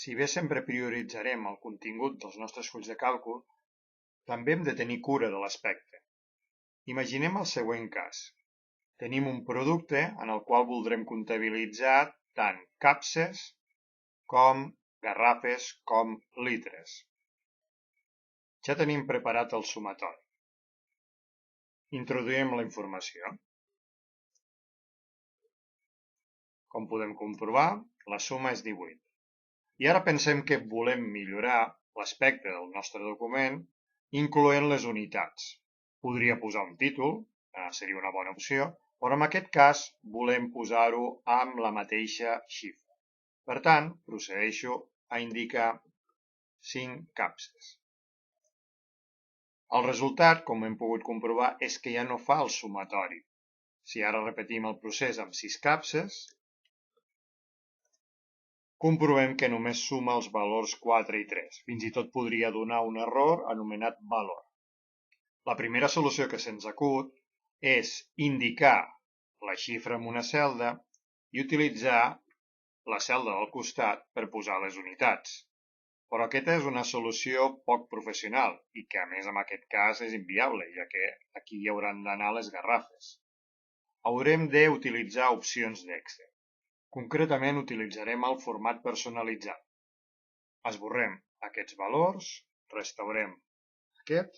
Si bé sempre prioritzarem el contingut dels nostres fulls de càlcul, també hem de tenir cura de l'aspecte. Imaginem el següent cas. Tenim un producte en el qual voldrem comptabilitzar tant capses com garrafes com litres. Ja tenim preparat el sumatori. Introduïm la informació. Com podem comprovar, la suma és 18. I ara pensem que volem millorar l'aspecte del nostre document incloent les unitats. Podria posar un títol, seria una bona opció, però en aquest cas volem posar-ho amb la mateixa xifra. Per tant, procedeixo a indicar 5 capses. El resultat, com hem pogut comprovar, és que ja no fa el sumatori. Si ara repetim el procés amb 6 capses, comprovem que només suma els valors 4 i 3. Fins i tot podria donar un error anomenat valor. La primera solució que se'ns acut és indicar la xifra en una celda i utilitzar la celda del costat per posar les unitats. Però aquesta és una solució poc professional i que a més en aquest cas és inviable, ja que aquí hi hauran d'anar les garrafes. Haurem d'utilitzar opcions d'Excel. Concretament utilitzarem el format personalitzat. Esborrem aquests valors, restaurem aquest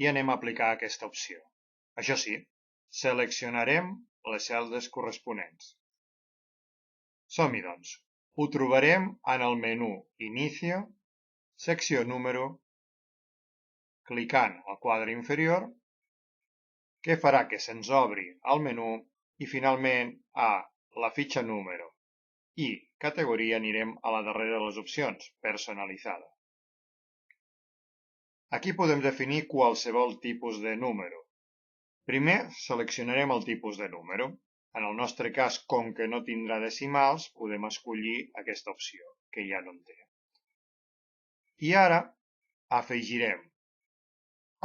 i anem a aplicar aquesta opció. Això sí, seleccionarem les celdes corresponents. Som-hi, doncs. Ho trobarem en el menú Inicio, secció Número, clicant al quadre inferior, que farà que se'ns obri el menú i finalment a la fitxa Número i categoria anirem a la darrera de les opcions, Personalitzada. Aquí podem definir qualsevol tipus de número. Primer seleccionarem el tipus de número. En el nostre cas, com que no tindrà decimals, podem escollir aquesta opció, que ja no en té. I ara afegirem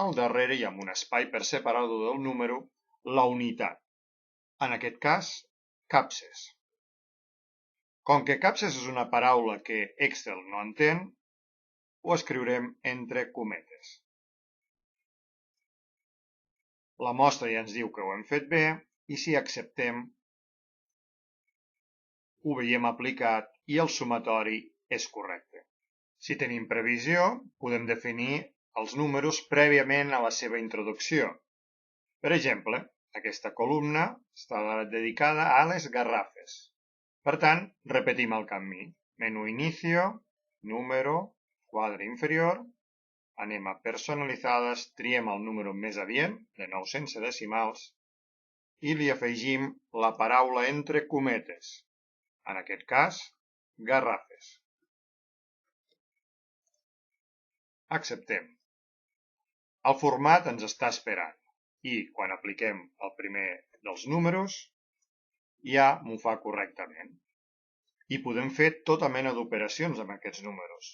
al darrere i amb un espai per separar-ho del número, la unitat. En aquest cas, capses. Com que capses és una paraula que Excel no entén, ho escriurem entre cometes. La mostra ja ens diu que ho hem fet bé i si acceptem, ho veiem aplicat i el sumatori és correcte. Si tenim previsió, podem definir els números prèviament a la seva introducció. Per exemple, aquesta columna està dedicada a les garrafes. Per tant, repetim el camí. Menú Inicio, Número, quadre inferior, anem a Personalitzades, triem el número més adient, de nou sense decimals, i li afegim la paraula entre cometes, en aquest cas, garrafes. Acceptem. El format ens està esperant i quan apliquem el primer dels números ja m'ho fa correctament. I podem fer tota mena d'operacions amb aquests números.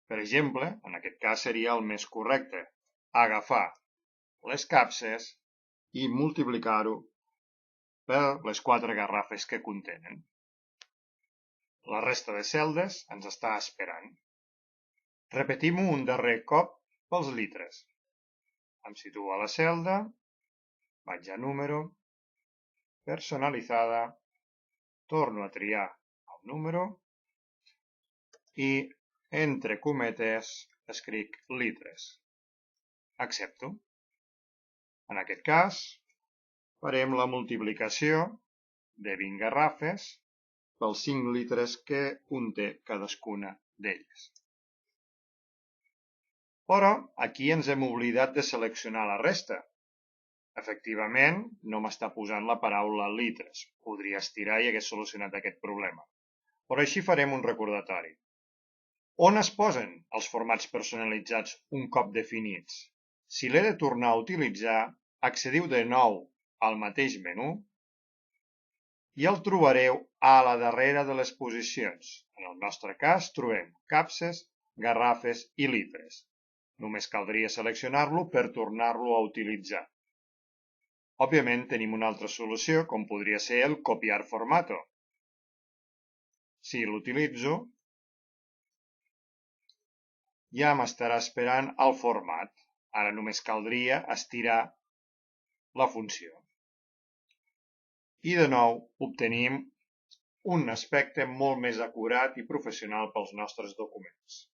Per exemple, en aquest cas seria el més correcte, agafar les capses i multiplicar-ho per les 4 garrafes que contenen. La resta de celdes ens està esperant. Repetim-ho un darrer cop pels litres. Em situo a la celda, vaig a Número, Personalitzada, torno a triar el número i entre cometes escric litres. Accepto. En aquest cas, farem la multiplicació de 20 garrafes pels 5 litres que conté cadascuna d'elles. Però aquí ens hem oblidat de seleccionar la resta. Efectivament, no m'està posant la paraula litres. Podria estirar i hagués solucionat aquest problema. Però així farem un recordatori. On es posen els formats personalitzats un cop definits? Si l'he de tornar a utilitzar, accediu de nou al mateix menú i el trobareu a la darrera de les posicions. En el nostre cas trobem capses, garrafes i litres. Només caldria seleccionar-lo per tornar-lo a utilitzar. Òbviament tenim una altra solució, com podria ser el copiar formato. Si l'utilitzo, ja m'estarà esperant el format. Ara només caldria estirar la funció. I de nou obtenim un aspecte molt més acurat i professional pels nostres documents.